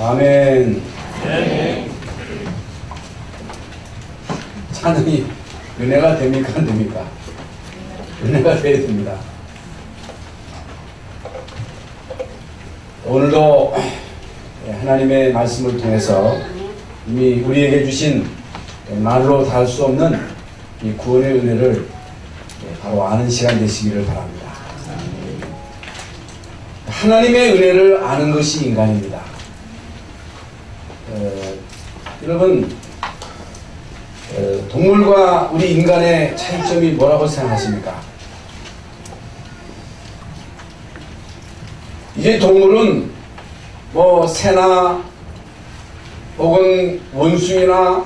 아멘. 찬양이 은혜가 됩니까? 안 됩니까? 은혜가 돼야 됩니다. 오늘도 하나님의 말씀을 통해서 이미 우리에게 주신 말로 다 할 수 없는 이 구원의 은혜를 바로 아는 시간 되시기를 바랍니다. 하나님의 은혜를 아는 것이 인간입니다. 여러분, 동물과 우리 인간의 차이점이 뭐라고 생각하십니까? 이제 동물은 뭐 새나 혹은 원숭이나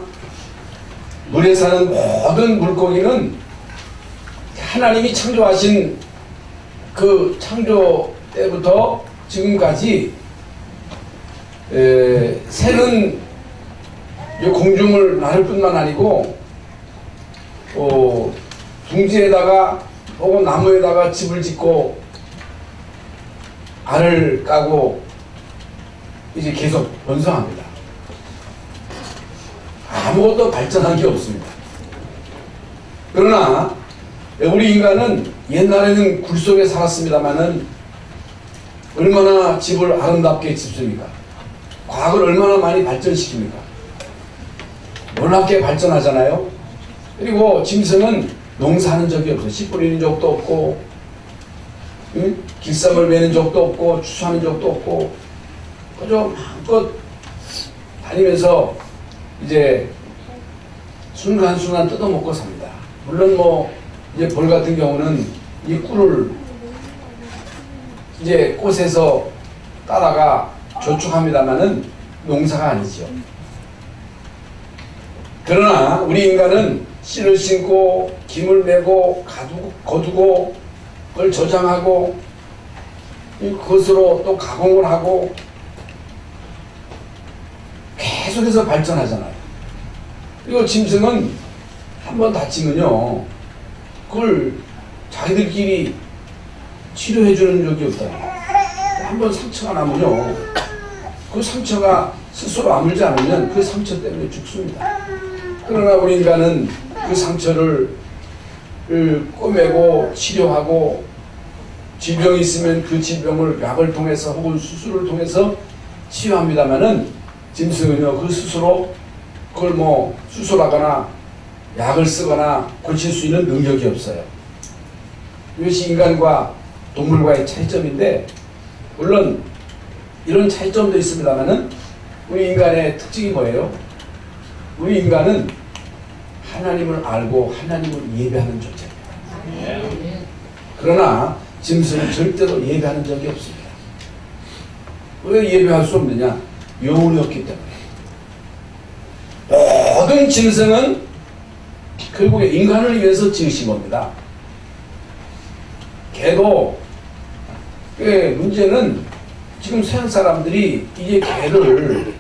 물에 사는 모든 물고기는 하나님이 창조하신 그 창조 때부터 지금까지 새는 공중을 나를 뿐만 아니고 둥지에다가 혹은 나무에다가 집을 짓고 알을 까고 이제 계속 번성합니다. 아무것도 발전한 게 없습니다. 그러나 우리 인간은 옛날에는 굴 속에 살았습니다마는 얼마나 집을 아름답게 짓습니까? 과학을 얼마나 많이 발전시킵니까? 놀랍게 발전하잖아요. 그리고 짐승은 농사하는 적이 없어요. 씨 뿌리는 적도 없고, 길쌈을 매는 적도 없고, 추수하는 적도 없고, 그저 마음껏 다니면서 이제 순간순간 뜯어먹고 삽니다. 물론 뭐 이제 벌 같은 경우는 이 꿀을 이제 꽃에서 따다가 저축합니다만은 농사가 아니죠. 그러나 우리 인간은 씨를 심고 김을 메고 거두고 그걸 저장하고 그것으로 또 가공을 하고 계속해서 발전하잖아요. 그리고 짐승은 한번 다치면요 그걸 자기들끼리 치료해 주는 적이 없다. 한번 상처가 나면요 그 상처가 스스로 아물지 않으면 그 상처 때문에 죽습니다. 그러나 우리 인간은 그 상처를 꼬매고 치료하고 질병이 있으면 그 질병을 약을 통해서 혹은 수술을 통해서 치유합니다만은 짐승은요 그 스스로 그걸 뭐 수술하거나 약을 쓰거나 고칠 수 있는 능력이 없어요. 이것이 인간과 동물과의 차이점인데, 물론 이런 차이점도 있습니다만은 우리 인간의 특징이 뭐예요? 우리 인간은 하나님을 알고 하나님을 예배하는 존재입니다. 그러나 짐승은 절대로 예배하는 적이 없습니다. 왜 예배할 수 없느냐? 영혼이 없기 때문에. 모든 짐승은 결국에 인간을 위해서 지으신 겁니다. 개도 문제는 지금 서양 사람들이 이제 개를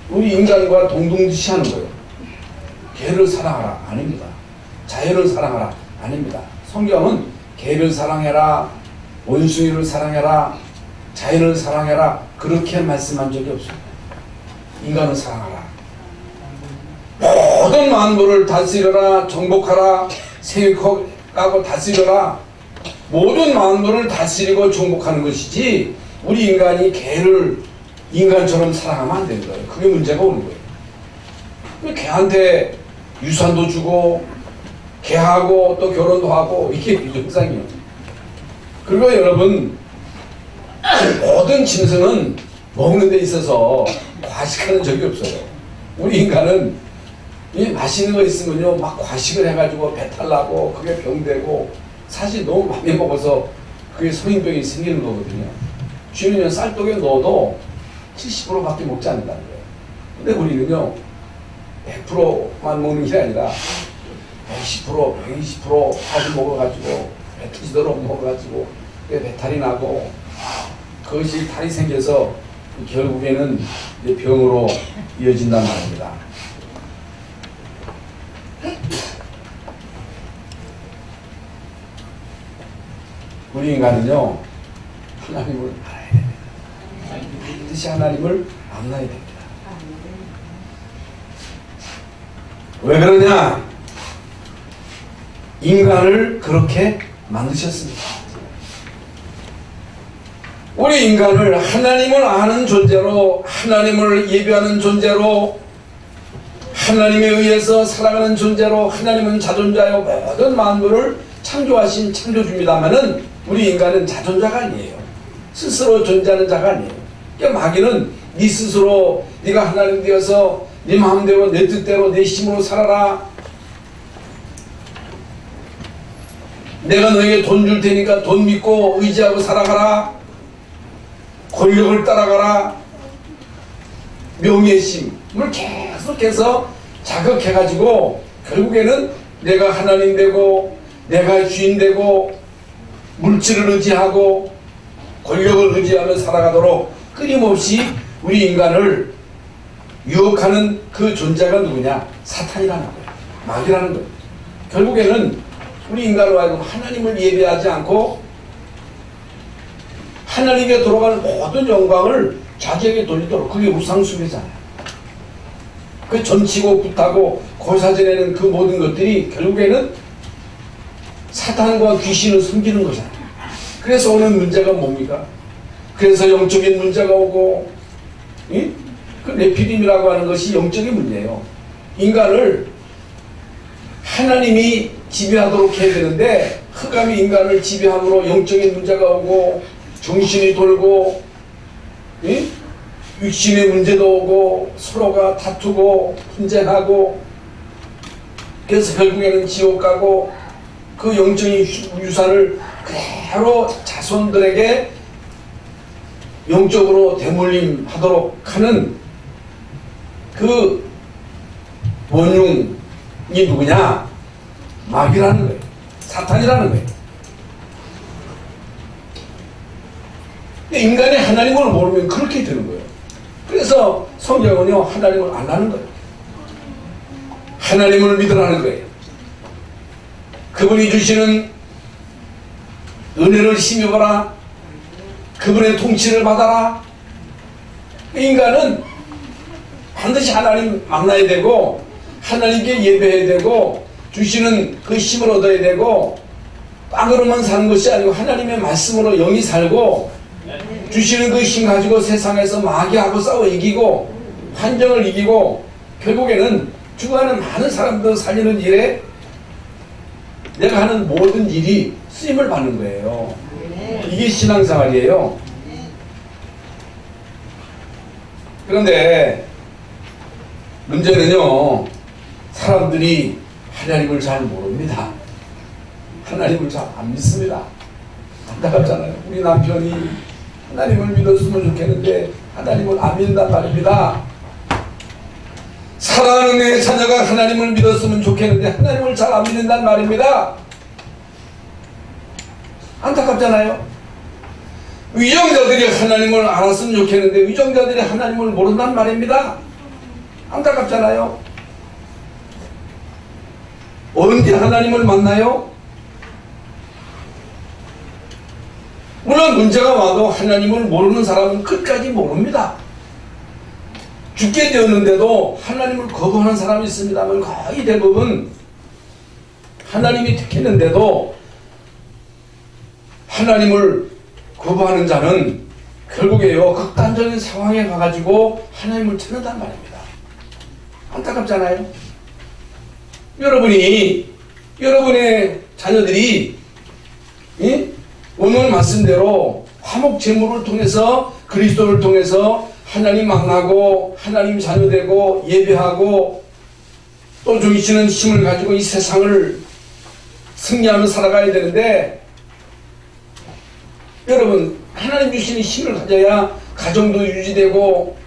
우리 인간과 동등시하는 거예요. 개를 사랑하라 아닙니다. 자연을 사랑하라 아닙니다. 성경은 개를 사랑해라, 원숭이를 사랑해라, 자연을 사랑해라 그렇게 말씀한 적이 없습니다. 인간을 사랑하라. 모든 만물을 다스려라, 정복하라, 생육하고 다스려라. 모든 만물을 다스리고 정복하는 것이지 우리 인간이 개를 인간처럼 사랑하면 안 되는 거예요. 그게 문제가 오는 거예요. 개한테 유산도 주고 개하고 또 결혼도 하고 이게 정상이에요. 그리고 여러분 모든 짐승은 먹는 데 있어서 과식하는 적이 없어요. 우리 인간은 이 맛있는 거 있으면요 막 과식을 해가지고 배탈 나고 그게 병되고 사실 너무 많이 먹어서 그게 성인병이 생기는 거거든요. 쥐는요 쌀떡에 넣어도 70%밖에 먹지 않는다는 거예요. 근데 우리는요 100%만 먹는 게 아니라 110%, 120%까지 먹어가지고 뱉어지도록 먹어가지고 배탈이 나고 그것이 탈이 생겨서 결국에는 이제 병으로 이어진단 말입니다. 우리 인간은요 하나님을 알아야 돼요. 반드시 하나님을 만나야 됩니다. 왜 그러냐? 인간을 그렇게 만드셨습니다. 우리 인간을 하나님을 아는 존재로, 하나님을 예배하는 존재로, 하나님에 의해서 살아가는 존재로, 하나님은 자존자요 모든 만물을 창조하신 창조주입니다마는 우리 인간은 자존자가 아니에요. 스스로 존재하는 자가 아니에요. 그러니까 마귀는 네 스스로 네가 하나님 되어서 네 마음대로 내 뜻대로 내 힘으로 살아라. 내가 너에게 돈 줄 테니까 돈 믿고 의지하고 살아가라. 권력을 따라가라. 명예심을 계속해서 자극해가지고 결국에는 내가 하나님 되고 내가 주인 되고 물질을 의지하고 권력을 의지하며 살아가도록 끊임없이 우리 인간을 유혹하는 그 존재가 누구냐? 사탄이라는 거예요. 마귀라는 거예요. 결국에는 우리 인간으로 하여금 하나님을 예배하지 않고 하나님께 돌아가는 모든 영광을 자기에게 돌리도록, 그게 우상숭배잖아요. 그 전치고 굿하고 고사지내는 그 모든 것들이 결국에는 사탄과 귀신을 섬기는 거잖아요. 그래서 오는 문제가 뭡니까? 그래서 영적인 문제가 오고, 그 네피림이라고 하는 것이 영적인 문제예요. 인간을 하나님이 지배하도록 해야 되는데 흑암이 인간을 지배함으로 영적인 문제가 오고 정신이 돌고 육신의 문제도 오고 서로가 다투고 분쟁하고, 그래서 결국에는 지옥 가고 그 영적인 유산을 그대로 자손들에게 영적으로 대물림하도록 하는 그 원흉이 누구냐? 마귀라는 거예요. 사탄이라는 거예요. 인간이 하나님을 모르면 그렇게 되는 거예요. 그래서 성경은요, 하나님을 알라는 거예요. 하나님을 믿으라는 거예요. 그분이 주시는 은혜를 힘입어라. 그분의 통치를 받아라. 인간은 반드시 하나님 만나야 되고 하나님께 예배해야 되고 주시는 그 힘을 얻어야 되고 빵으로만 사는 것이 아니고 하나님의 말씀으로 영이 살고 주시는 그 힘 가지고 세상에서 마귀하고 싸워 이기고 환경을 이기고 결국에는 죽어가는 많은 사람들 살리는 일에 내가 하는 모든 일이 쓰임을 받는 거예요. 이게 신앙생활이에요. 그런데 문제는요, 사람들이 하나님을 잘 모릅니다. 하나님을 잘 안 믿습니다. 안타깝잖아요. 우리 남편이 하나님을 믿었으면 좋겠는데 하나님을 안 믿는단 말입니다. 사랑하는 내 자녀가 하나님을 믿었으면 좋겠는데 하나님을 잘 안 믿는단 말입니다. 안타깝잖아요. 위정자들이 하나님을 알았으면 좋겠는데 위정자들이 하나님을 모른단 말입니다. 안타깝잖아요. 언제 하나님을 만나요? 물론 문제가 와도 하나님을 모르는 사람은 끝까지 모릅니다. 죽게 되었는데도 하나님을 거부하는 사람이 있습니다만 거의 대부분 하나님이 택했는데도 하나님을 거부하는 자는 결국에요, 극단적인 상황에 가가지고 하나님을 찾는단 말입니다. 안타깝잖아요. 여러분의 자녀들이 오늘 말씀대로 화목 제물을 통해서 그리스도를 통해서 하나님 만나고 하나님 자녀되고 예배하고 또 주시는 힘을 가지고 이 세상을 승리하며 살아가야 되는데, 여러분 하나님 주시는 힘을 가져야 가정도 유지되고,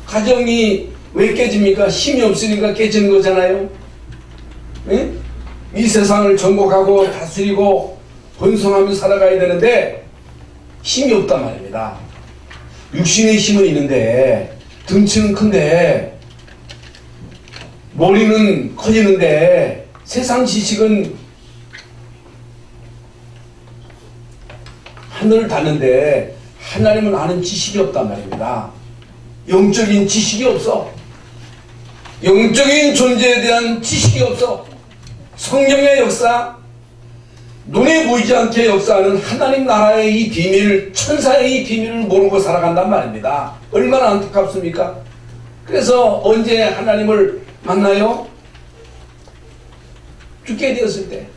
가정이 왜 깨집니까? 힘이 없으니까 깨지는 거잖아요. 예? 이 세상을 정복하고 다스리고 번성하며 살아가야 되는데 힘이 없단 말입니다. 육신의 힘은 있는데 등치는 큰데 머리는 커지는데 세상 지식은 하늘을 닿는데 하나님을 아는 지식이 없단 말입니다. 영적인 지식이 없어. 영적인 존재에 대한 지식이 없어. 성령의 역사, 눈에 보이지 않게 역사하는 하나님 나라의 이 비밀, 천사의 이 비밀을 모르고 살아간단 말입니다. 얼마나 안타깝습니까? 그래서 언제 하나님을 만나요? 죽게 되었을 때.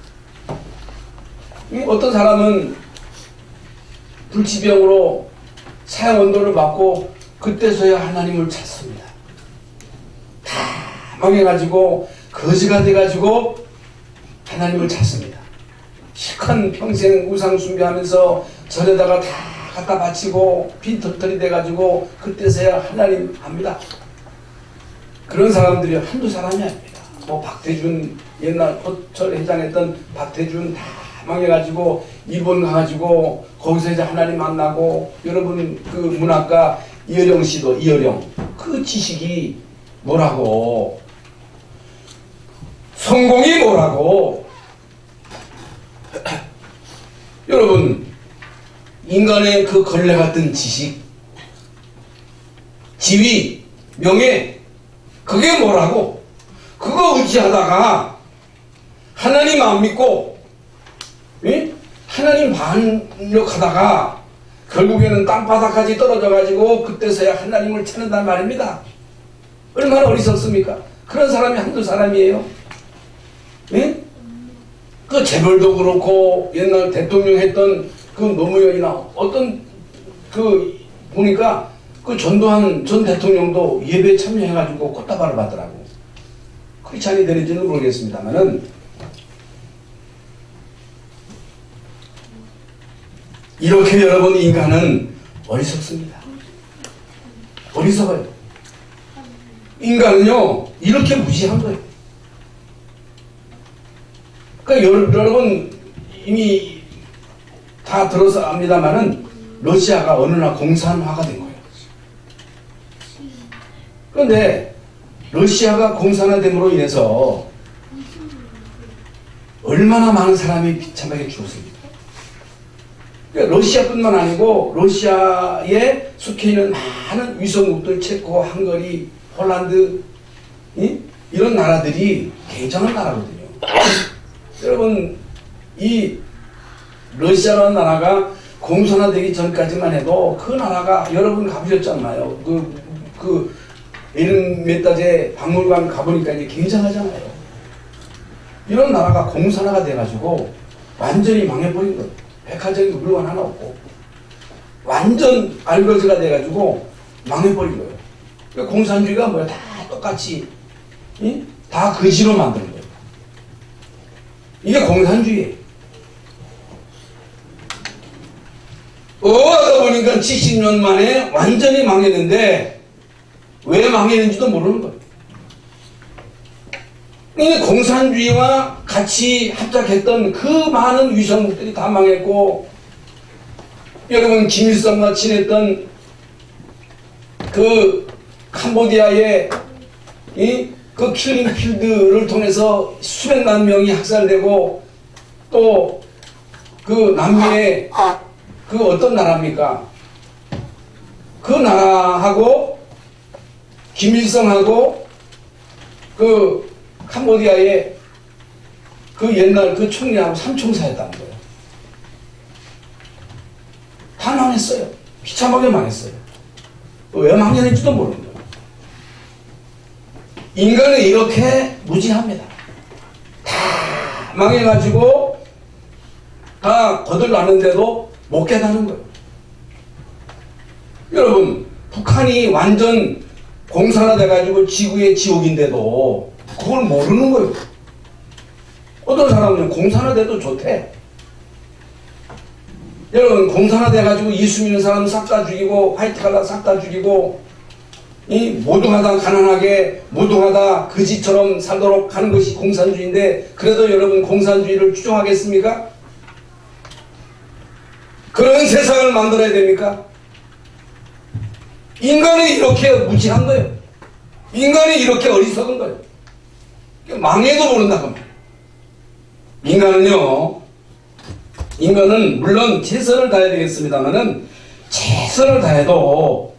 어떤 사람은 불치병으로 사형언도를 받고 그때서야 하나님을 찾습니다. 다 망해가지고 거지가 돼가지고 하나님을 찾습니다. 실컷 평생 우상 숭배하면서 절에다가 다 갖다 바치고 빈털털이 돼가지고 그때서야 하나님 압니다. 그런 사람들이 한두 사람이 아닙니다. 뭐 박태준, 옛날 호철 회장했던 박태준 다 망해가지고 일본 가가지고 거기서 이제 하나님 만나고, 여러분 그 문학가 이어령 씨도 이어령, 그 지식이 뭐라고, 성공이 뭐라고. 여러분, 인간의 그 걸레 같은 지식, 지위, 명예, 그게 뭐라고? 그거 의지하다가 하나님 안 믿고, 예? 하나님 반역하다가 결국에는 땅바닥까지 떨어져가지고 그때서야 하나님을 찾는단 말입니다. 얼마나 어리석습니까? 그런 사람이 한두 사람이에요. 예? 그 재벌도 그렇고 옛날 대통령 했던 그 노무현이나 어떤 그 보니까 그 전두환 전 대통령도 예배에 참여해가지고 꽃다발을 받더라고. 크리스찬이 되는지는 모르겠습니다만은 이렇게 여러분 인간은 어리석습니다. 어리석어요. 인간은요 이렇게 무지한 거예요. 그러니까 여러분 이미 다 들어서 압니다만은 러시아가 어느 날 공산화가 된 거예요. 그런데 러시아가 공산화됨으로 인해서 얼마나 많은 사람이 비참하게 죽었습니까? 그러니까 러시아뿐만 아니고 러시아에 속해 있는 많은 위성국들, 체코, 헝가리, 폴란드, 이런 나라들이 굉장한 나라거든요. 여러분, 이 러시아라는 나라가 공산화되기 전까지만 해도 그 나라가, 여러분 가보셨잖아요. 그 에르미타제 박물관 가보니까 이제 굉장하잖아요. 이런 나라가 공산화가 돼가지고 완전히 망해버린 거예요. 백화점이 물건 하나 없고 완전 알거지가 돼가지고 망해버린 거예요. 그러니까 공산주의가 뭐야? 다 똑같이 다 거지로 만드는 거예요. 이게 공산주의예요. 하다 보니까 70년 만에 완전히 망했는데 왜 망했는지도 모르는 거예요. 공산주의와 같이 합작했던 그 많은 위성국들이 다 망했고, 여러분 김일성과 친했던 그 캄보디아의 그 킬링필드를 통해서 수백만 명이 학살되고, 또 그 남미의 그 어떤 나라입니까? 그 나라하고 김일성하고 그 캄보디아의 그 옛날 그 총리하고 삼총사였다는 거예요. 다 망했어요. 비참하게 망했어요. 왜 망했는지도 모르는 거예요. 인간은 이렇게 무지합니다. 다 망해가지고 다 거들나는데도 못 깨닫는 거예요. 여러분, 북한이 완전 공산화돼가지고 지구의 지옥인데도 그걸 모르는 거예요. 어떤 사람은 공산화돼도 좋대. 여러분, 공산화돼가지고 예수 믿는 사람 싹 다 죽이고 화이트 칼라 싹 다 죽이고 모동하다 가난하게 모동하다 거지처럼 살도록 하는 것이 공산주의인데, 그래도 여러분 공산주의를 추종하겠습니까? 그런 세상을 만들어야 됩니까? 인간은 이렇게 무지한 거예요. 인간이 이렇게 어리석은 거예요. 망해도 모른다고. 인간은 물론 최선을 다해야 되겠습니다만은 최선을 다해도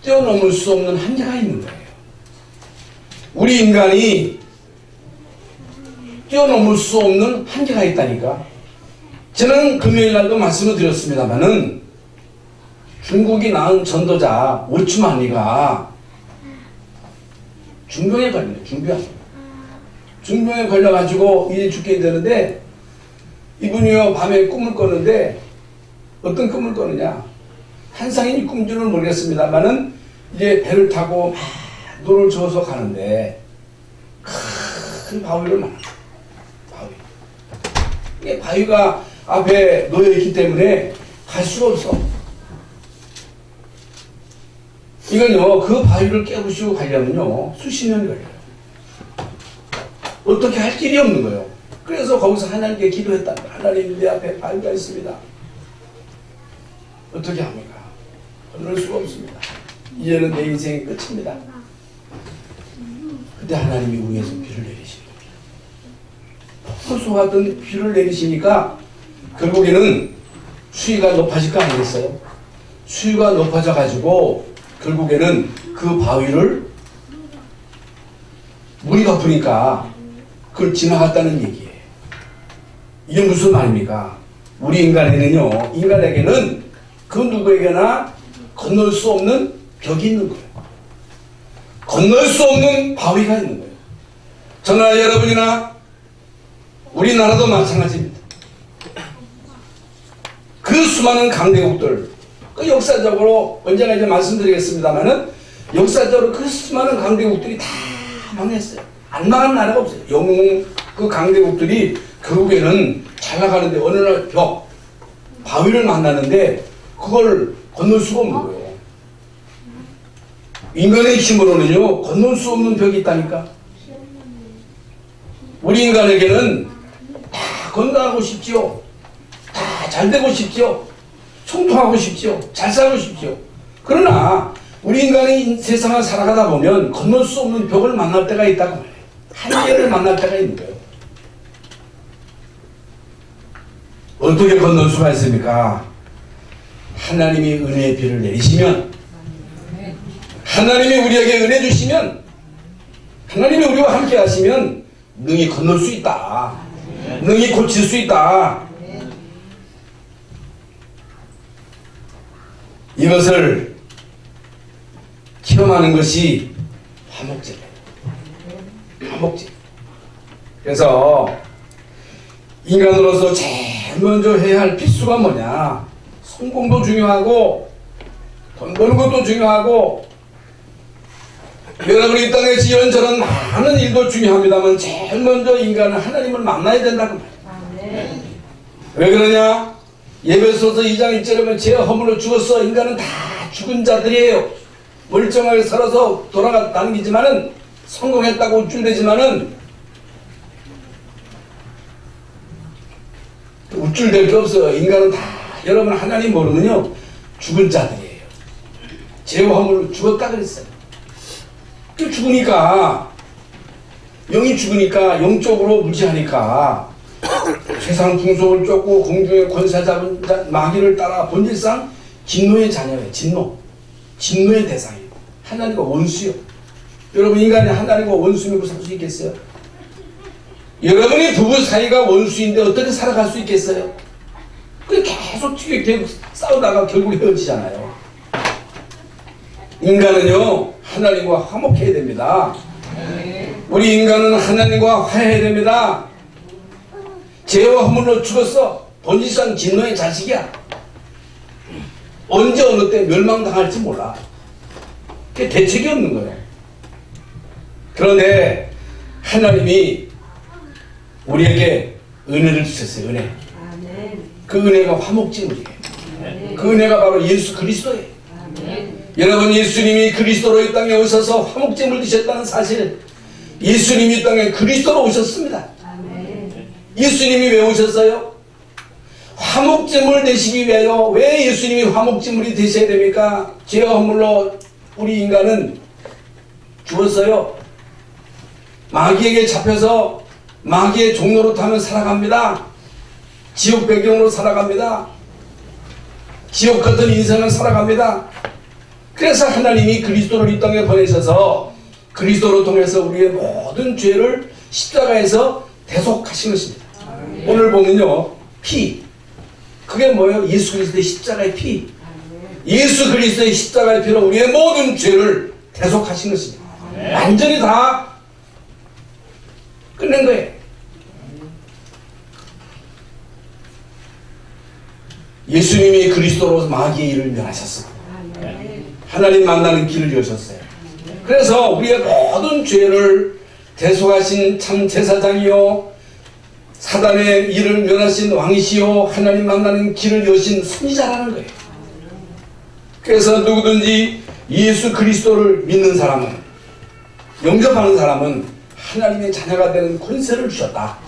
뛰어넘을 수 없는 한계가 있는 거예요. 우리 인간이 뛰어넘을 수 없는 한계가 있다니까. 저는 금요일 날도 말씀을 드렸습니다만은 중국이 낳은 전도자 오츠만리가 중병에 걸려요. 중병에 걸려가지고 이제 죽게 되는데 이분이요 밤에 꿈을 꿨는데 어떤 꿈을 꿨느냐. 한상인이 꿈 줄은 모르겠습니다만은 이제 배를 타고 막 노를 저어서 가는데 큰 바위를 만나. 바위. 바위가 앞에 놓여있기 때문에 갈 수가 없어. 이건요, 그 바위를 깨부시고 가려면요, 수십 년이 걸려요. 어떻게 할 길이 없는 거예요. 그래서 거기서 하나님께 기도했다. 하나님, 내 앞에 바위가 있습니다. 어떻게 합니까? 건널 수가 없습니다. 이제는 내 인생의 끝입니다. 그때 하나님이 위에서 비를 내리시는 겁니다. 폭포수같은 비를 내리시니까 결국에는 수위가 높아질 거 아니겠어요? 수위가 높아져 가지고 결국에는 그 바위를 물이 덮으니까 그걸 지나갔다는 얘기예요. 이게 무슨 말입니까? 우리 인간에게는 그 누구에게나 건널 수 없는 벽이 있는 거예요. 건널 수 없는 바위가 있는 거예요. 저나 여러분이나 우리나라도 마찬가지입니다. 그 수많은 강대국들, 그 역사적으로 언제나 이제 말씀드리겠습니다만은 역사적으로 그 수많은 강대국들이 다 망했어요. 안 망한 나라가 없어요. 영웅 그 강대국들이 결국에는 잘 나가는데 어느 날 바위를 만나는데 그걸 건널 수가 없는 거예요. 인간의 힘으로는요 건널 수 없는 벽이 있다니까. 우리 인간에게는 다 건강하고 싶지요. 다 잘 되고 싶지요. 총통하고 싶지요. 잘 살고 싶지요. 그러나 우리 인간이 세상을 살아가다 보면 건널 수 없는 벽을 만날 때가 있다고 말해요. 한계를 만날 때가 있는 거예요. 어떻게 건널 수가 있습니까? 하나님이 은혜의 비를 내리시면, 하나님이 우리에게 은혜 주시면, 하나님이 우리와 함께 하시면 능히 건널 수 있다. 능히 고칠 수 있다. 이것을 체험하는 것이 화목제예요. 화목제. 그래서 인간으로서 제일 먼저 해야 할 필수가 뭐냐? 성공도 중요하고 돈 버는 것도 중요하고 여러분이 이 땅에서 이런저런 많은 일도 중요합니다만 제일 먼저 인간은 하나님을 만나야 된다고 말이에요. 왜 그러냐? 예배소서 2장 1절에 보면 죄 허물로 죽었어. 인간은 다 죽은 자들이에요. 멀쩡하게 살아서 다니지만은 성공했다고 우쭐대지만은 우쭐댈 게 없어요. 인간은 다 여러분 하나님 모르면요 죽은 자들이에요. 죄와 허물로 죽었다 그랬어요. 그 죽으니까 영이 죽으니까 영적으로 무지하니까 세상 풍속을 쫓고 공중의 권세 잡은 마귀를 따라 본질상 진노의 자녀예요. 진노의 대상이에요. 하나님과 원수요. 여러분 인간이 하나님과 원수 믿고 살 수 있겠어요? 여러분이 부부 사이가 원수인데 어떻게 살아갈 수 있겠어요? 그 계속 티격태격 싸우다가 결국 헤어지잖아요. 인간은요 하나님과 화목해야 됩니다. 우리 인간은 하나님과 화해해야 됩니다. 죄와 허물로 죽었어. 본질상 진노의 자식이야. 언제 어느 때 멸망당할지 몰라. 그게 대책이 없는 거예요. 그런데 하나님이 우리에게 은혜를 주셨어요. 은혜. 그 은혜가 화목제물이에요. 그 은혜가 바로 예수 그리스도예요. 여러분 예수님이 그리스도로 이 땅에 오셔서 화목제물 드셨다는 사실, 예수님이 이 땅에 그리스도로 오셨습니다. 예수님이 왜 오셨어요? 화목제물 되시기 위하여. 왜 예수님이 화목제물이 되셔야 됩니까? 죄와 허물로 우리 인간은 죽었어요. 마귀에게 잡혀서 마귀의 종로로 타면 살아갑니다. 지옥 배경으로 살아갑니다. 지옥 같은 인생을 살아갑니다. 그래서 하나님이 그리스도를 이 땅에 보내셔서 그리스도로 통해서 우리의 모든 죄를 십자가에서 대속하신 것입니다. 오늘 보면요, 피, 그게 뭐예요? 예수 그리스도의 십자가의 피. 예수 그리스도의 십자가의 피로 우리의 모든 죄를 대속하신 것입니다. 완전히 다 끝낸 거예요. 예수님이 그리스도로 마귀의 일을 멸하셨습니다. 하나님 만나는 길을 여셨어요. 그래서 우리의 모든 죄를 대속하신 참 제사장이요, 사단의 일을 멸하신 왕이시요, 하나님 만나는 길을 여신 선지자라는 거예요. 그래서 누구든지 예수 그리스도를 믿는 사람은, 영접하는 사람은 하나님의 자녀가 되는 권세를 주셨다.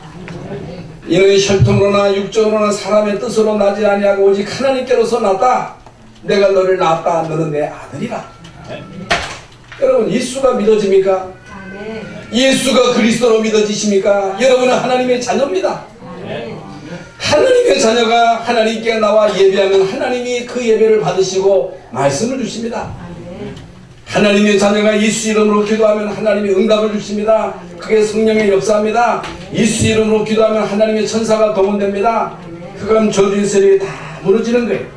이는 혈통으로나 육적으로나 사람의 뜻으로 나지 아니하고 오직 하나님께로서 났다. 내가 너를 낳았다. 너는 내 아들이라. 여러분, 예수가 믿어집니까? 예수가 그리스도로 믿어지십니까? 여러분은 하나님의 자녀입니다. 하나님의 자녀가 하나님께 나와 예배하면 하나님이 그 예배를 받으시고 말씀을 주십니다. 하나님의 자녀가 예수 이름으로 기도하면 하나님이 응답을 주십니다. 그게 성령의 역사입니다. 예수 이름으로 기도하면 하나님의 천사가 동원됩니다. 그럼 저주의 세력이 다 무너지는 거예요.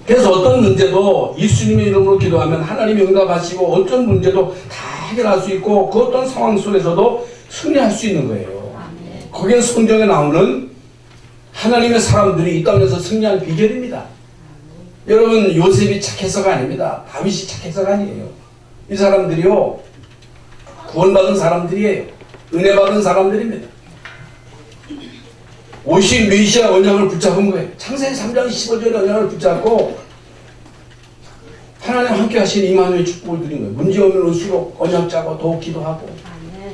그래서 어떤 문제도 예수님의 이름으로 기도하면 하나님이 응답하시고 어떤 문제도 다 해결할 수 있고 그 어떤 상황 속에서도 승리할 수 있는 거예요. 그게 성경에 나오는 하나님의 사람들이 이 땅에서 승리한 비결입니다. 여러분, 요셉이 착해서가 아닙니다. 다윗이 착해서가 아니에요. 이 사람들이요, 구원받은 사람들이에요. 은혜 받은 사람들입니다. 50몇시야 언약을 붙잡은 거예요. 창세기 3장 15절에 언약을 붙잡고 하나님 함께 하신 이마누엘 축복을 드린 거예요. 문제없는 옷으로 언약 짜고 더욱 기도하고.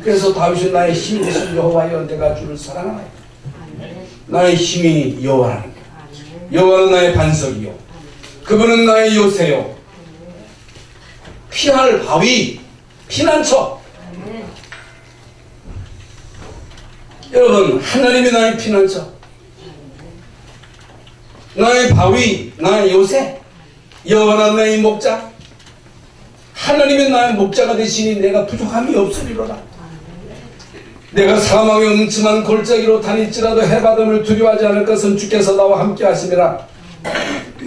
그래서 다윗은 나의 힘이 되신 여호와여, 내가 주를 사랑하나이다. 나의 힘이 여호와라는 거예요. 여호와는 나의 반석이요, 그분은 나의 요새요, 피할 바위, 피난처. 여러분, 하나님이 나의 피난처, 나의 바위, 나의 요새, 여호와는 나의 목자. 하나님이 나의 목자가 되시니 내가 부족함이 없으리로다. 내가 사망의 음침한 골짜기로 다닐지라도 해바람을 두려워하지 않을 것은 주께서 나와 함께 하심이라.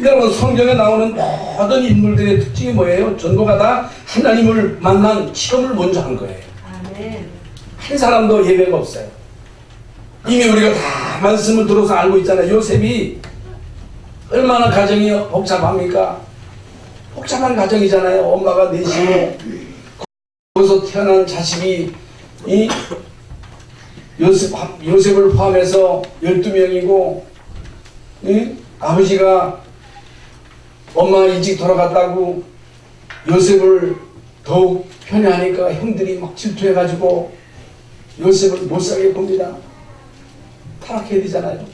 여러분, 성경에 나오는 모든 인물들의 특징이 뭐예요? 전부가 다 하나님을 만난 체험을 먼저 한 거예요. 한 사람도 예외가 없어요. 이미 우리가 다 말씀을 들어서 알고 있잖아요. 요셉이 얼마나 가정이 복잡합니까? 복잡한 가정이잖아요. 엄마가 넷이고 거기서 태어난 자식이 이 요셉을 포함해서 12명이고 아버지가 엄마 일찍 돌아갔다고 요셉을 더욱 편애하니까 형들이 막 질투해가지고 요셉을 못살게 봅니다. 타락해야 되잖아요.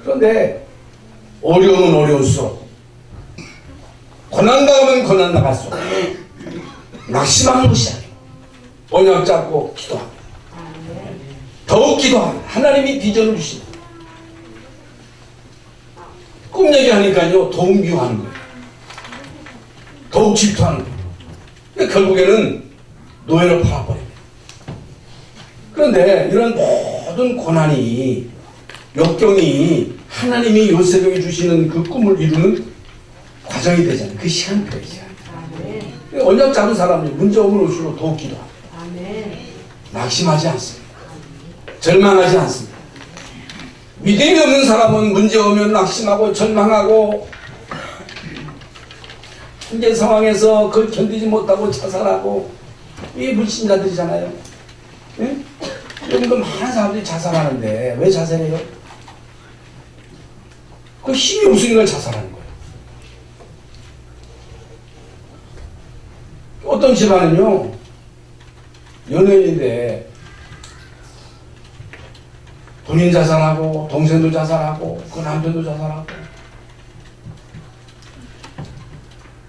그런데 어려우면 어려울수록, 고난당하면 고난 나갈수록 낙심하는 것이 아니에요. 언약 잡고 기도하고 더욱 기도하고 하나님이 비전을 주십니다. 꿈 얘기하니까요, 더욱 미워하는 거예요. 더욱 질투하는 거예요. 그러니까 결국에는 노예로 팔아버립니다. 그런데 이런 모든 고난이, 역경이 하나님이 요셉에게 주시는 그 꿈을 이루는 과정이 되잖아요. 그 시간표이죠. 언약 잡은 사람은 문제 없는 올수록 더욱 기도합니다. 낙심하지 않습니다. 절망하지 않습니다. 믿음이 없는 사람은 문제 오면 낙심하고 절망하고 현재 상황에서 그걸 견디지 못하고 자살하고, 이게 불신자들이잖아요. 예? 요즘 그 많은 사람들이 자살하는데 왜 자살해요? 그 힘이 없으니까 자살하는 거예요. 어떤 집안은요, 연예인인데 본인 자살하고 동생도 자살하고 그 남편도 자살하고.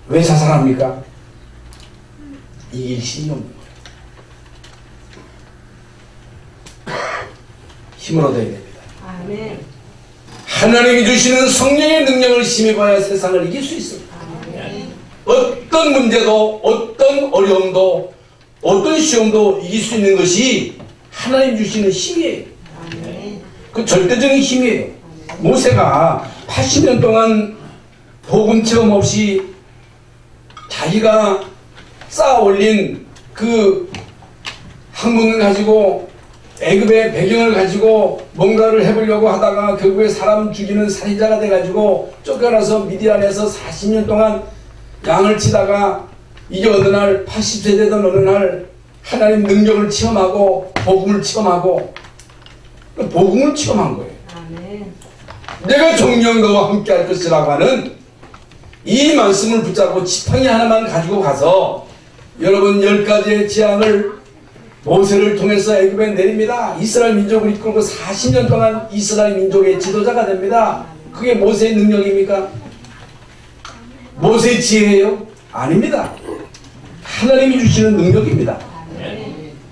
왜 자살합니까? 이길 힘이 없는 거예요. 힘을 얻어야 됩니다. 하나님이 주시는 성령의 능력을 힘입어야 세상을 이길 수 있습니다. 어떤 문제도, 어떤 어려움도, 어떤 시험도 이길 수 있는 것이 하나님 주시는 힘이에요. 그 절대적인 힘이에요. 모세가 80년 동안 복음 체험 없이 자기가 쌓아 올린 그 학문을 가지고 애굽의 배경을 가지고 뭔가를 해보려고 하다가 결국에 사람 죽이는 살인자가 돼가지고 쫓겨나서 미디안에서 40년 동안 양을 치다가 이게 어느 날 80세 되던 어느 날 하나님 능력을 체험하고 복음을 체험하고 복음을 체험한 거예요. 아멘. 내가 정녕 너와 함께 할 것이라고 하는 이 말씀을 붙잡고 지팡이 하나만 가지고 가서 여러분 10가지의 재앙을 모세를 통해서 애굽에 내립니다. 이스라엘 민족을 이끌고 40년 동안 이스라엘 민족의 지도자가 됩니다. 그게 모세의 능력입니까? 모세의 지혜예요? 아닙니다. 하나님이 주시는 능력입니다.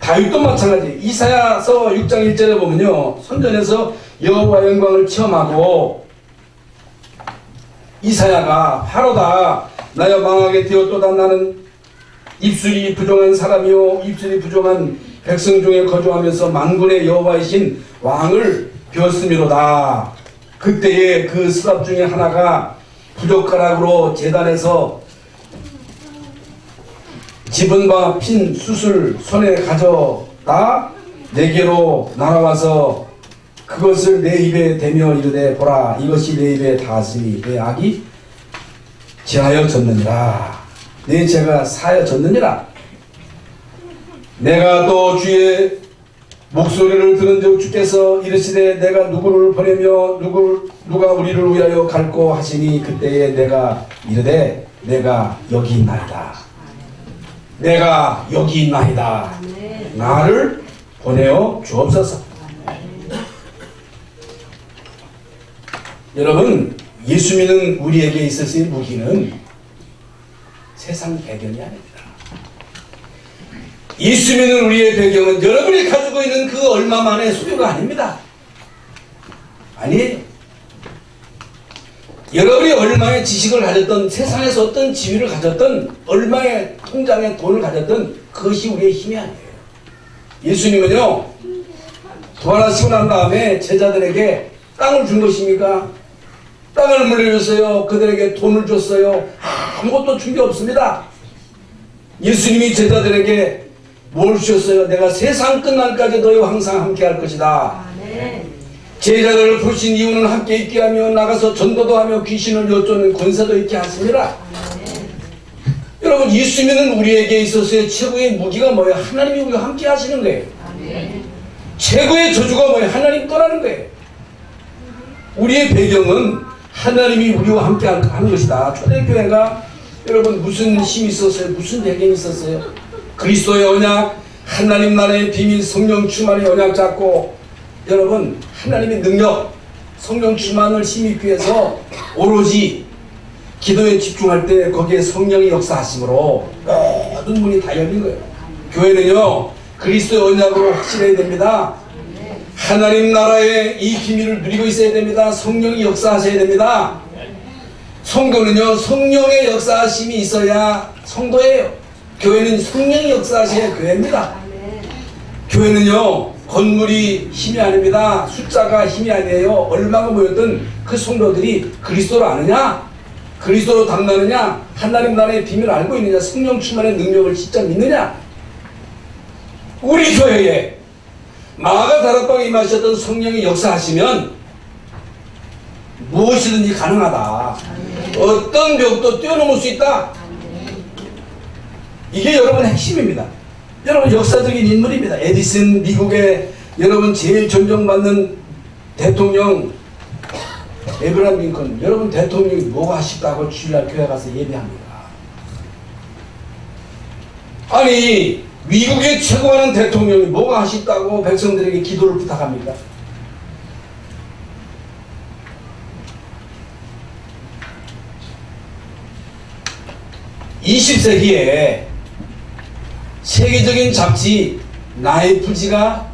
다윗도 마찬가지. 이사야서 6장 1절에 보면요, 선전에서 여호와 영광을 체험하고 이사야가 바로다 나여 망하게 되었도다. 나는 입술이 부정한 사람이요 입술이 부정한 백성 중에 거주하면서 만군의 여호와이신 왕을 배웠음이로다. 그때에 그 스랍 중에 하나가 부젓가락으로 제단에서 집은 바 핀 숯을 손에 가져다 내게로 날아와서 그것을 내 입에 대며 이르되 보라 이것이 내 입에 닿았으니 내 악이 제하여졌느니라. 내 죄가 사여졌느니라. 내가 또 주의 목소리를 들은 즉 주께서 이르시되 내가 누구를 보내며 누가 우리를 위하여 갈고 하시니 그때에 내가 이르되 내가 여기 있나이다. 내가 여기 있나이다. 나를 보내어 주옵소서. 여러분, 예수 믿는 우리에게 있어서의 무기는 세상 배경이 아닙니다. 예수 믿는 우리의 배경은 여러분이 가지고 있는 그 얼마만의 소유가 아닙니다. 아니에요. 여러분이 얼마의 지식을 가졌던, 세상에서 어떤 지위를 가졌던, 얼마의 통장에 돈을 가졌던 그것이 우리의 힘이 아니에요. 예수님은요, 부활하시고 난 다음에 제자들에게 땅을 준 것입니까? 땅을 물려줬어요. 그들에게 돈을 줬어요. 아무것도 준 게 없습니다. 예수님이 제자들에게 뭘 주셨어요? 내가 세상 끝날까지 너희와 항상 함께 할 것이다. 제자들을 부르신 이유는 함께 있게 하며 나가서 전도도 하며 귀신을 여쫓는 권세도 있게 하십니다. 여러분, 예수 믿는 우리에게 있어서의 최고의 무기가 뭐예요? 하나님이 우리와 함께 하시는 거예요. 최고의 저주가 뭐예요? 하나님 떠나는 거예요. 우리의 배경은 하나님이 우리와 함께 하는 것이다. 초대교회가 여러분 무슨 힘이 있었어요? 무슨 배경이 있었어요? 그리스도의 언약, 하나님 나라의 비밀, 성령 충만의 언약 잡고 여러분 하나님의 능력, 성령 충만을 힘입기 위해서 오로지 기도에 집중할 때 거기에 성령이 역사하심으로 모든 문이 다 열린 거예요. 교회는요 그리스도의 언약으로 확실해야 됩니다. 하나님 나라의 이 비밀을 누리고 있어야 됩니다. 성령이 역사하셔야 됩니다. 성도는요 성령의 역사하심이 있어야 성도예요. 교회는 성령이 역사하셔야 교회입니다. 교회는요 건물이 힘이 아닙니다. 숫자가 힘이 아니에요. 얼마가 모였든 그 성도들이 그리스도를 아느냐, 그리스도로 담나느냐, 하나님 나라의 비밀을 알고 있느냐, 성령 충만의 능력을 진짜 믿느냐. 우리 교회에 마가 다락방에 임하셨던 성령이 역사하시면 무엇이든지 가능하다. 어떤 벽도 뛰어넘을 수 있다. 이게 여러분의 핵심입니다. 여러분 역사적인 인물입니다. 에디슨, 미국의 여러분 제일 존경받는 대통령 에브라함 링컨. 여러분 대통령이 뭐가 싶다고 주일날 교회 가서 예배합니다. 아니 미국의 최고하는 대통령이 뭐가 하십다고 백성들에게 기도를 부탁합니까? (20세기에) 세계적인 잡지 나이프지가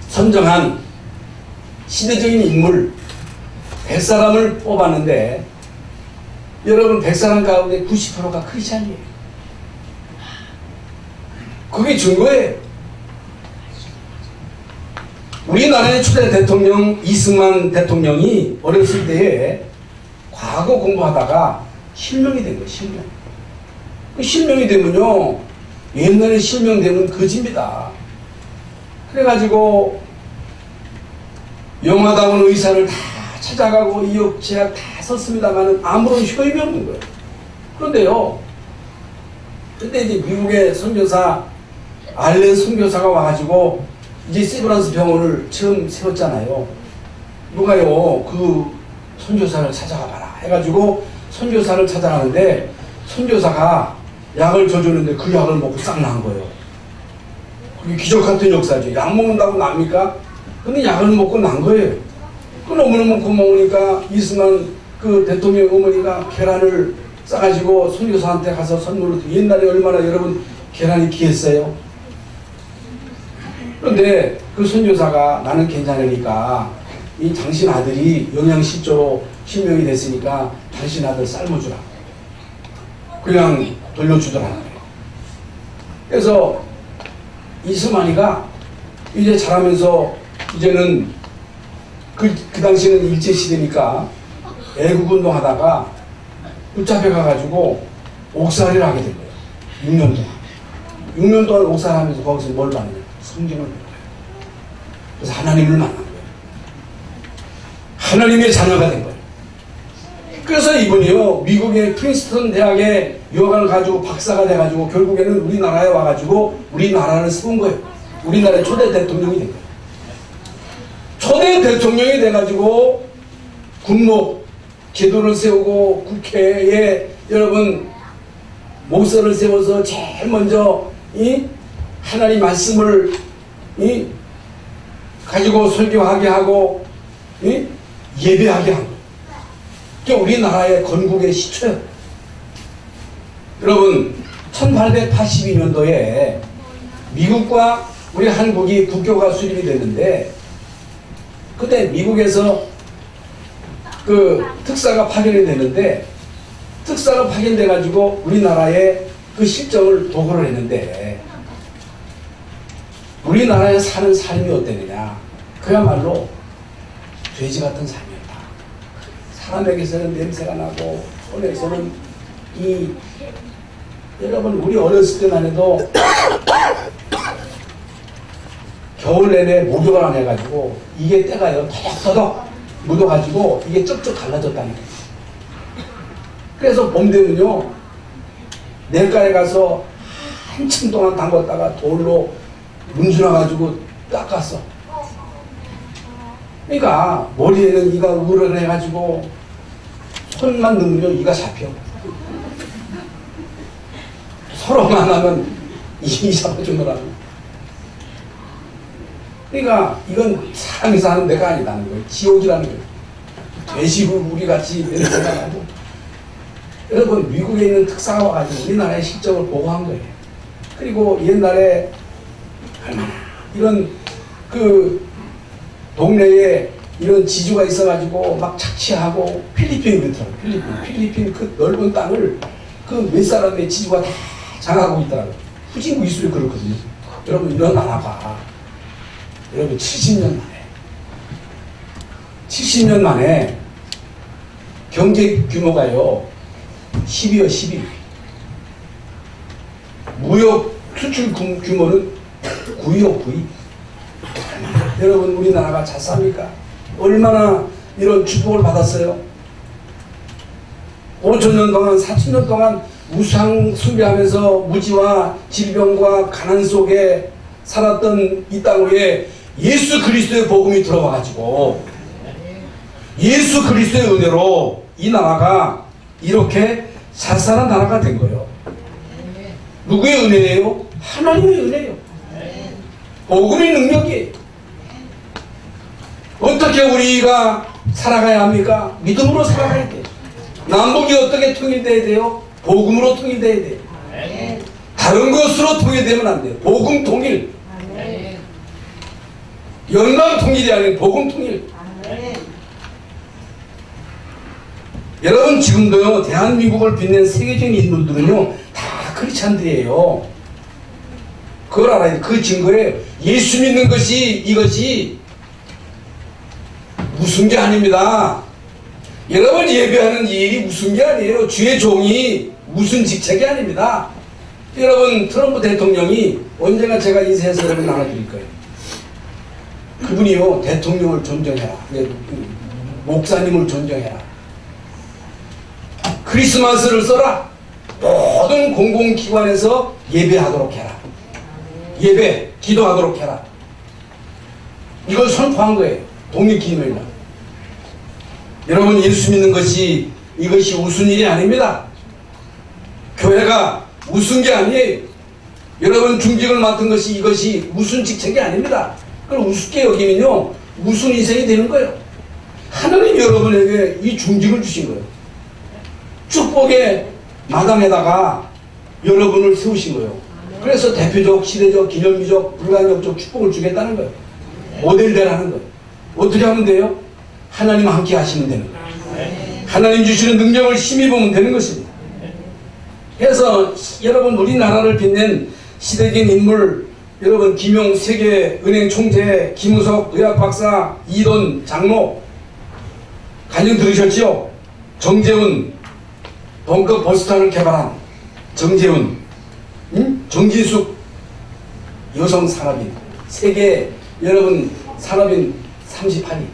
선정한 시대적인 인물 100사람을 뽑았는데 여러분 100사람 가운데 90%가 크리스찬이에요. 그게 증거예요. 우리나라의 초대 대통령 이승만 대통령이 어렸을 때에 과거 공부하다가 실명이 된 거예요. 실명. 그 실명이 되면요, 옛날에 실명되면 거지입니다. 그래가지고 영화다운 의사를 다 찾아가고 이역 제약 다 썼습니다만 아무런 효임이 없는 거예요. 그런데요, 그때 이제 미국의 선교사 알렌 선교사가 와가지고 이제 세브란스 병원을 처음 세웠잖아요. 누가요 그 선교사를 찾아가 봐라 해가지고 선교사를 찾아가는데 선교사가 약을 줘주는데 그 약을 먹고 싹 난 거예요. 그게 기적 같은 역사죠. 약 먹는다고 납니까? 근데 약을 먹고 난 거예요. 그 너무너무 고마우니까 이승만 그 대통령 어머니가 계란을 싸가지고 선교사한테 가서 선물로, 옛날에 얼마나 여러분 계란이 귀했어요. 그런데 그 선교사가 나는 괜찮으니까 이 당신 아들이 영양실조로 실명이 됐으니까 당신 아들 삶아주라. 그냥 돌려주더라는 거예요. 그래서 이승만이가 이제 자라면서 이제는 그 당시에는 일제시대니까 애국운동 하다가 붙잡혀 가가지고 옥살이를 하게 된 거예요. 6년 동안. 6년 동안 옥살하면서 거기서 뭘 받느냐? 성경을 배운 거예요. 그래서 하나님을 만난 거예요. 하나님의 자녀가 된 거예요. 그래서 이분이요, 미국의 프린스턴 대학에 유학을 가지고 박사가 돼가지고 결국에는 우리나라에 와가지고 우리나라를 세운 거예요. 우리나라의 초대 대통령이 된 거예요. 초대 대통령이 돼가지고 군목 제도를 세우고 국회에 여러분 목서를 세워서 제일 먼저 이 하나님 말씀을 이 가지고 설교하게 하고 이 예배하게 한 거예요. 그게 우리나라의 건국의 시초예요. 여러분 1882년도에 미국과 우리 한국이 국교가 수립이 됐는데 그때 미국에서 그 특사가 파견이 되는데 특사가 파견돼 가지고 우리나라에 그 실정을 보고를 했는데 우리나라에 사는 삶이 어땠느냐? 그야말로 돼지 같은 삶이었다. 사람에게서는 냄새가 나고 손에서는 이 여러분 우리 어렸을 때만 해도 겨울 내내 목욕을 안 해가지고 이게 때가요 터덕터덕 묻어가지고 이게 쩍쩍 갈라졌다는 거예요. 그래서 봄 되면요 냇가에 가서 한참 동안 담궜다가 돌로 문질러가지고 닦았어. 그러니까 머리에는 이가 우러내가지고 손만 넣으면 이가 잡혀. 서로 만나면 이 잡아주느라고. 그러니까 이건 사람이 사는 데가 아니라는 거예요. 지옥이라는 거예요. 돼지고기 같이 냄새가 나고. 여러분 미국에 있는 특사가 와가지고 우리나라의 실정을 보고한 거예요. 그리고 옛날에 얼마나 이런 그 동네에 이런 지주가 있어가지고 막 착취하고 필리핀이 그렇더라고요. 필리핀 그 넓은 땅을 그 몇 사람의 지주가 다 장하고 있더라고요. 후진국 이술이 그렇거든요. 여러분 일어나나 봐. 여러분 70년 만에 경제 규모가요 10위요 10위. 무역 수출 규모는 9위요 9위. 여러분 우리나라가 잘 삽니까? 얼마나 이런 축복을 받았어요? 5천년 동안 4천년 동안 우상 숭배하면서 무지와 질병과 가난 속에 살았던 이 땅 위에 예수 그리스도의 복음이 들어와가지고 예수 그리스도의 은혜로 이 나라가 이렇게 잘 사는 나라가 된 거예요. 누구의 은혜예요? 하나님의 은혜예요. 복음의 능력이에요. 어떻게 우리가 살아가야 합니까? 믿음으로 살아가야 돼요. 남북이 어떻게 통일돼야 돼요? 복음으로 통일돼야 돼요. 다른 것으로 통일되면 안 돼요. 복음 통일. 영광 통일이 아닌 복음 통일. 여러분 지금도요 대한민국을 빛낸 세계적인 인물들은요 다 크리스찬들이에요. 그걸 알아야 돼. 그 증거에 예수 믿는 것이 이것이 무슨 게 아닙니다. 여러분 예배하는 이 일이 무슨 게 아니에요. 주의 종이 무슨 직책이 아닙니다. 여러분 트럼프 대통령이 언젠가 제가 인쇄해서 여러분 나눠드릴 거예요. 그분이요 대통령을 존경해라. 목사님을 존경해라. 크리스마스를 써라. 모든 공공기관에서 예배하도록 해라. 예배, 기도하도록 해라. 이걸 선포한 거예요. 독립기념일날. 여러분 예수 믿는 것이 이것이 우스운 일이 아닙니다. 교회가 우스운 게 아니에요. 여러분 중직을 맡은 것이 이것이 우스운 직책이 아닙니다. 그걸 우습게 여기면요 우스운 인생이 되는 거예요. 하나님이 여러분에게 이 중직을 주신 거예요. 축복의 마당에다가 여러분을 세우신 거예요. 그래서 대표적, 시대적, 기념비적, 불가역적 축복을 주겠다는 거예요. 모델 되라는 거예요. 어떻게 하면 돼요? 하나님 함께 하시면 되는 거예요. 하나님 주시는 능력을 힘입으면 되는 것입니다. 그래서 여러분 우리나라를 빛낸 시대적인 인물 여러분 김용 세계은행 총재, 김우석 의학박사, 이돈 장로 간증 들으셨죠? 정재훈 동급 버스타를 개발한 정재훈, 정진숙 여성 산업인 세계 여러분 산업인 38위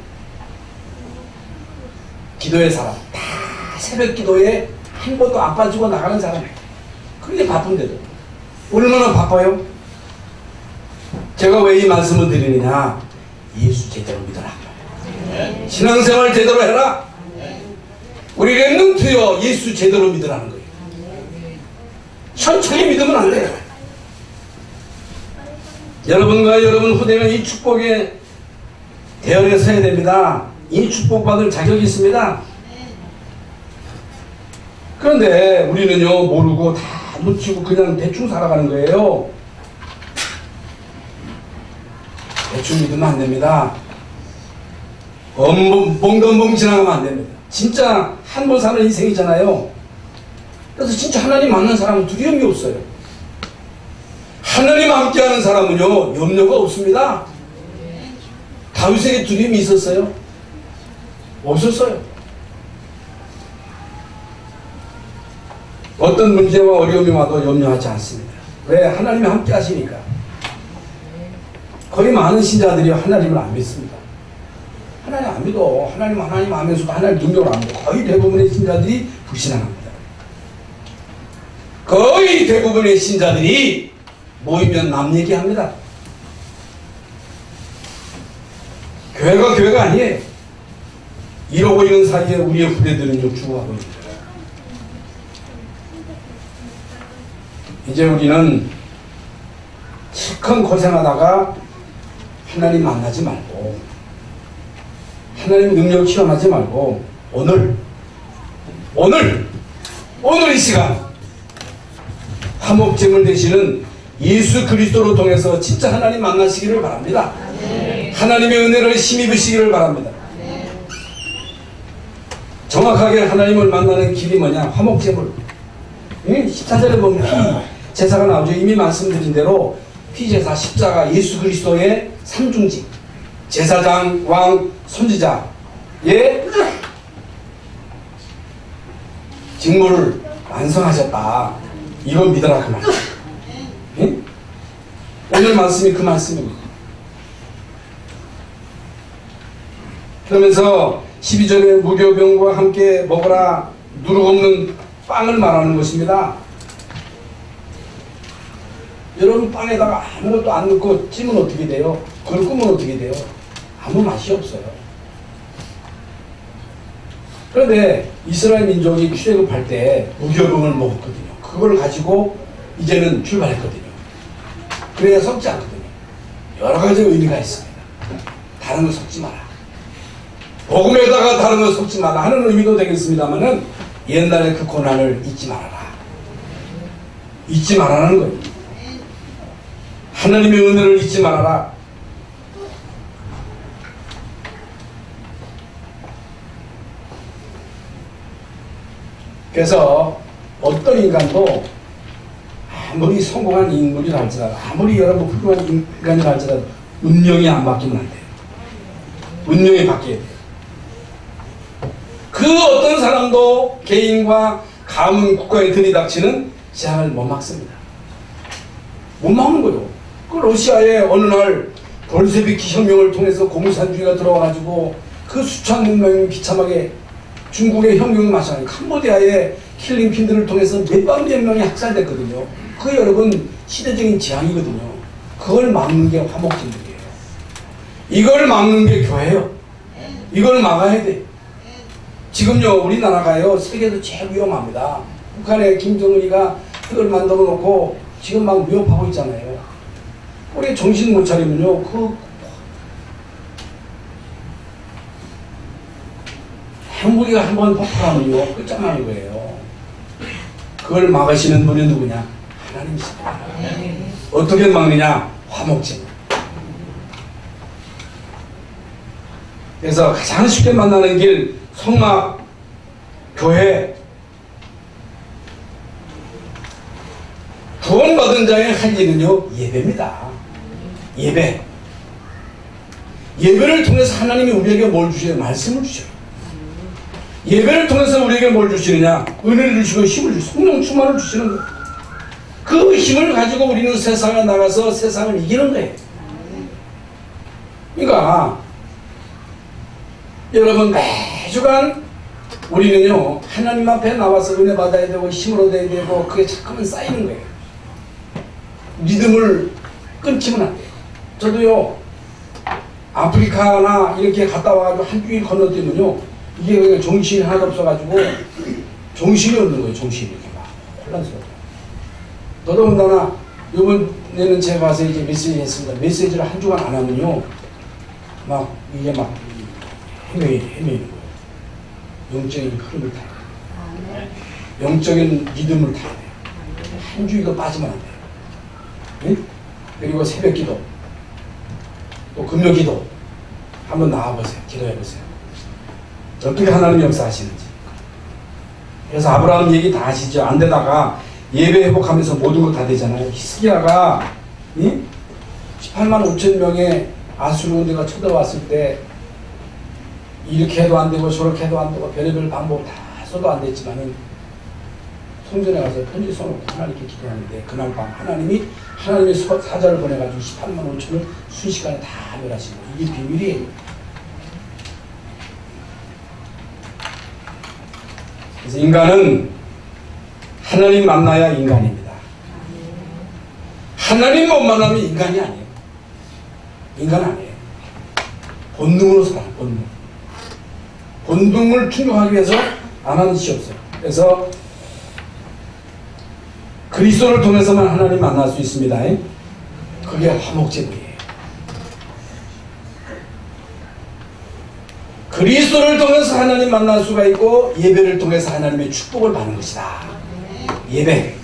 기도의 사람 다 새벽 기도에 한 번도 안 빠지고 나가는 사람. 그렇게 바쁜데도 얼마나 바빠요? 제가 왜 이 말씀을 드리느냐? 예수 제대로 믿어라. 신앙생활 제대로 해라. 우리 랩런트여 예수 제대로 믿으라는 거예요. 천천히 믿으면 안 돼요. 여러분과 여러분 후대는 이 축복에 대열에 서야 됩니다. 이 축복받을 자격이 있습니다. 그런데 우리는요 모르고 다 놓치고 그냥 대충 살아가는 거예요. 대충 믿으면 안 됩니다. 벙벙벙 지나가면 안 됩니다. 진짜 한 번 사는 인생이잖아요. 그래서 진짜 하나님 만난 사람은 두려움이 없어요. 하나님 함께하는 사람은요 염려가 없습니다. 다윗에게 두려움이 있었어요? 없었어요. 어떤 문제와 어려움이 와도 염려하지 않습니다. 왜? 하나님이 함께 하시니까. 거의 많은 신자들이 하나님을 안 믿습니다. 하나님 안 믿어. 하나님 하면서도 하나님 능력을 안 믿어. 거의 대부분의 신자들이 불신앙합니다. 거의 대부분의 신자들이 모이면 남 얘기합니다. 교회가 아니에요. 이러고 있는 사이에 우리의 후대들은요 죽어가고 있습니다. 이제 우리는 실컷 고생하다가 하나님 만나지 말고 하나님 능력을 체험하지 말고 오늘 이 시간 화목제물 되시는 예수 그리스도로 통해서 진짜 하나님 만나시기를 바랍니다. 하나님의 은혜를 힘입으시기를 바랍니다. 정확하게 하나님을 만나는 길이 뭐냐? 화목제물. 14절에 보면 피 제사가 나오죠. 이미 말씀드린 대로 피제사, 십자가, 예수 그리스도의 삼중직, 제사장, 왕, 선지자의 직무를 완성하셨다. 이걸 믿어라 그 말이에요. 예? 오늘 말씀이 그 말씀입니다. 그러면서 12절에 무교병과 함께 먹으라 누룩 없는 빵을 말하는 것입니다. 여러분 빵에다가 아무것도 안 넣고 찌면 어떻게 돼요? 그걸 꾸면 어떻게 돼요? 아무 맛이 없어요. 그런데 이스라엘 민족이 출애굽할 때 무교병을 먹었거든요. 그걸 가지고 이제는 출발했거든요. 그래야 섞지 않거든요. 여러 가지 의미가 있습니다. 다른 거 섞지 마라. 복음에다가 다른 거 섞지 마라 하는 의미도 되겠습니다만은 옛날에 그 고난을 잊지 말아라. 잊지 말라는 거예요. 하나님의 은혜를 잊지 말아라. 그래서 어떤 인간도 아무리 성공한 인물이라 할지라도, 아무리 여러분 훌륭한 인간이라 할지라도 운명이 안 바뀌면 안 돼요. 운명이 바뀌어야 돼요. 그 어떤 사람도 개인과 가문 국가에 들이닥치는 재앙을 못 막습니다. 못 막는 거예요. 그 러시아에 어느 날 볼세비키 혁명을 통해서 공산주의가 들어와가지고 그 수천 명이 비참하게, 중국의 혁명이 마찬가지로 캄보디아의 킬링핀들을 통해서 몇 명이 학살됐거든요. 그게 여러분 시대적인 재앙이거든요. 그걸 막는 게 화목제물이에요. 이걸 막는 게 교회예요. 이걸 막아야 돼. 지금요 우리나라가요 세계에서 제일 위험합니다. 북한의 김정은이가 그걸 만들어 놓고 지금 막 위협하고 있잖아요. 우리 정신 못 차리면요 핵무기가 한번 폭발하면요 끝장나는 거예요. 그걸 막으시는 분이 누구냐? 하나님이십니다. 어떻게 막느냐? 화목제물. 그래서 가장 쉽게 만나는 길 성막, 교회, 구원받은 자의 할 일은요 예배입니다. 예배. 예배를 통해서 하나님이 우리에게 뭘 주셔요? 말씀을 주셔요. 예배를 통해서 우리에게 뭘 주시느냐? 은혜를 주시고 힘을 주시고 성령 충만을 주시는 거예요. 그 힘을 가지고 우리는 세상에 나가서 세상을 이기는 거예요. 그러니까 여러분 매주간 우리는요 하나님 앞에 나와서 은혜 받아야 되고 힘을 얻어야 되고 그게 자꾸만 쌓이는 거예요. 믿음을 끊기면 안 돼요. 저도요 아프리카나 이렇게 갔다 와가지고 한 주일 건너뛰면요 이게 그냥 정신이 하나도 없어가지고 정신이 없는 거예요. 정신이 이렇게 막 혼란스러워. 더더군다나 이번에는 제가 와서 이제 메시지 했습니다. 메시지를 한 주간 안 하면요 막 이게 막 헤매이는 거예요. 영적인 흐름을 타야 돼요. 영적인 믿음을 타야 돼요. 한 주 이거 빠지면 안 돼요. 네? 그리고 새벽 기도, 또 금요 기도 한번 나와보세요. 기도해보세요. 어떻게 하나님 역사하시는지. 그래서 아브라함 얘기 다 아시죠? 안 되다가 예배 회복하면서 모든 거 다 되잖아요. 히스기야가 18만 5천 명의 아수르온들가 쳐들어왔을 때 이렇게 해도 안 되고 저렇게 해도 안 되고 별의별 방법 다 써도 안 됐지만은 성전에 가서 편지 써놓고 하나님께 기도하는데 그날 밤 하나님이 사자를 보내가지고 18만 5천을 순식간에 다 멸하시고 이게 비밀이에요. 그래서 인간은 하나님 만나야 인간입니다. 하나님 못 만나면 인간이 아니에요. 인간 아니에요. 본능으로 살아요. 본능. 본능을 충족하기 위해서 안 하는 짓이 없어요. 그래서 그리스도를 통해서만 하나님 만날 수 있습니다. 그게 화목제물이에요. 그리스도를 통해서 하나님 만날 수가 있고 예배를 통해서 하나님의 축복을 받는 것이다. 예배.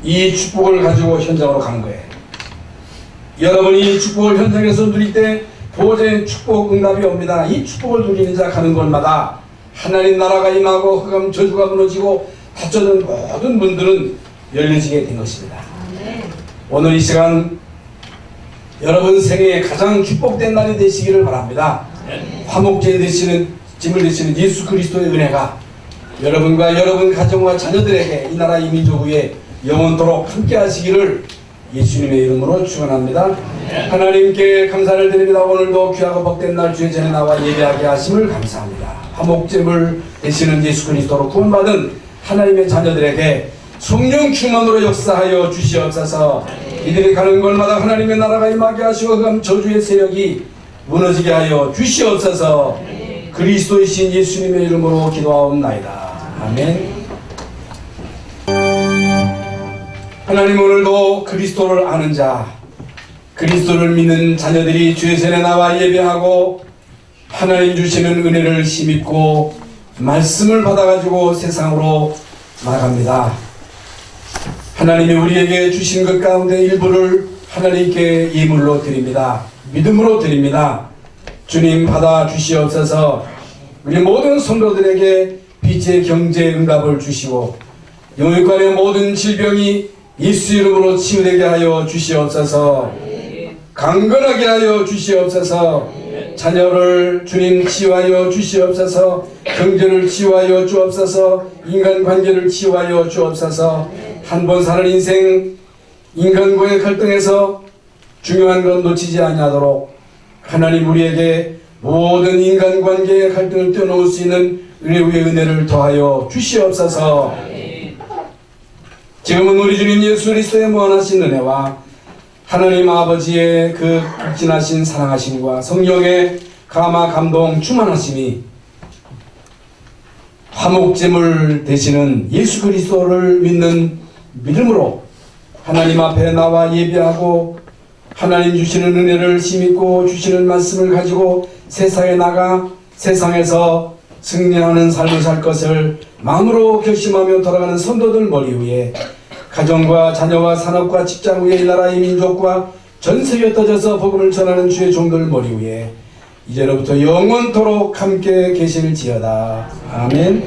이 축복을 가지고 현장으로 가는 거예요. 여러분이 이 축복을 현장에서 누릴 때 보호자의 축복 응답이 옵니다. 이 축복을 누리는 자 가는 곳마다 하나님 나라가 임하고 흑암 저주가 무너지고 닫혀진 모든 문들은 열려지게 된 것입니다. 오늘 이 시간 여러분 생애에 가장 축복된 날이 되시기를 바랍니다. 화목제 되시는 짐을 되시는 예수 그리스도의 은혜가 여러분과 여러분 가정과 자녀들에게 이 나라 이 민족 위에 영원토록 함께 하시기를 예수님의 이름으로 축원합니다. 하나님께 감사를 드립니다. 오늘도 귀하고 복된 날 주의 전에 나와 예배하게 하심을 감사합니다. 화목제물 되시는 예수 그리스도로 구원받은 하나님의 자녀들에게 성령 충만으로 역사하여 주시옵소서. 이들이 가는 곳마다 하나님의 나라가 임하게 하시고 흑암 저주의 세력이 무너지게 하여 주시옵소서. 그리스도이신 예수님의 이름으로 기도하옵나이다. 아멘. 하나님 오늘도 그리스도를 아는 자, 그리스도를 믿는 자녀들이 주의 전에 나와 예배하고 하나님 주시는 은혜를 힘입고 말씀을 받아가지고 세상으로 나갑니다. 하나님이 우리에게 주신 것 가운데 일부를 하나님께 예물로 드립니다. 믿음으로 드립니다. 주님 받아 주시옵소서. 우리 모든 성도들에게 빛의 경제에 응답을 주시고 영육간의 모든 질병이 예수 이름으로 치유되게 하여 주시옵소서. 강건하게 하여 주시옵소서. 자녀를 주님 치유하여 주시옵소서. 경제를 치유하여 주옵소서. 인간관계를 치유하여 주옵소서. 한 번 사는 인생 인간과의 갈등에서 중요한 건 놓치지 아니하도록 하나님 우리에게 모든 인간관계의 갈등을 뛰어넘을 수 있는 은혜 위에 은혜를 더하여 주시옵소서. 지금은 우리 주님 예수 그리스도의 무한하신 은혜와 하나님 아버지의 그 극진하신 사랑하심과 성령의 감화 감동 충만하심이 화목제물 되시는 예수 그리스도를 믿는 믿음으로 하나님 앞에 나와 예배하고 하나님 주시는 은혜를 힘입고 주시는 말씀을 가지고 세상에 나가 세상에서 승리하는 삶을 살 것을 마음으로 결심하며 돌아가는 성도들 머리 위에 가정과 자녀와 산업과 직장 위에 이 나라의 민족과 전 세계에 떠져서 복음을 전하는 주의 종들 머리 위에 이제로부터 영원토록 함께 계실지어다. 아멘.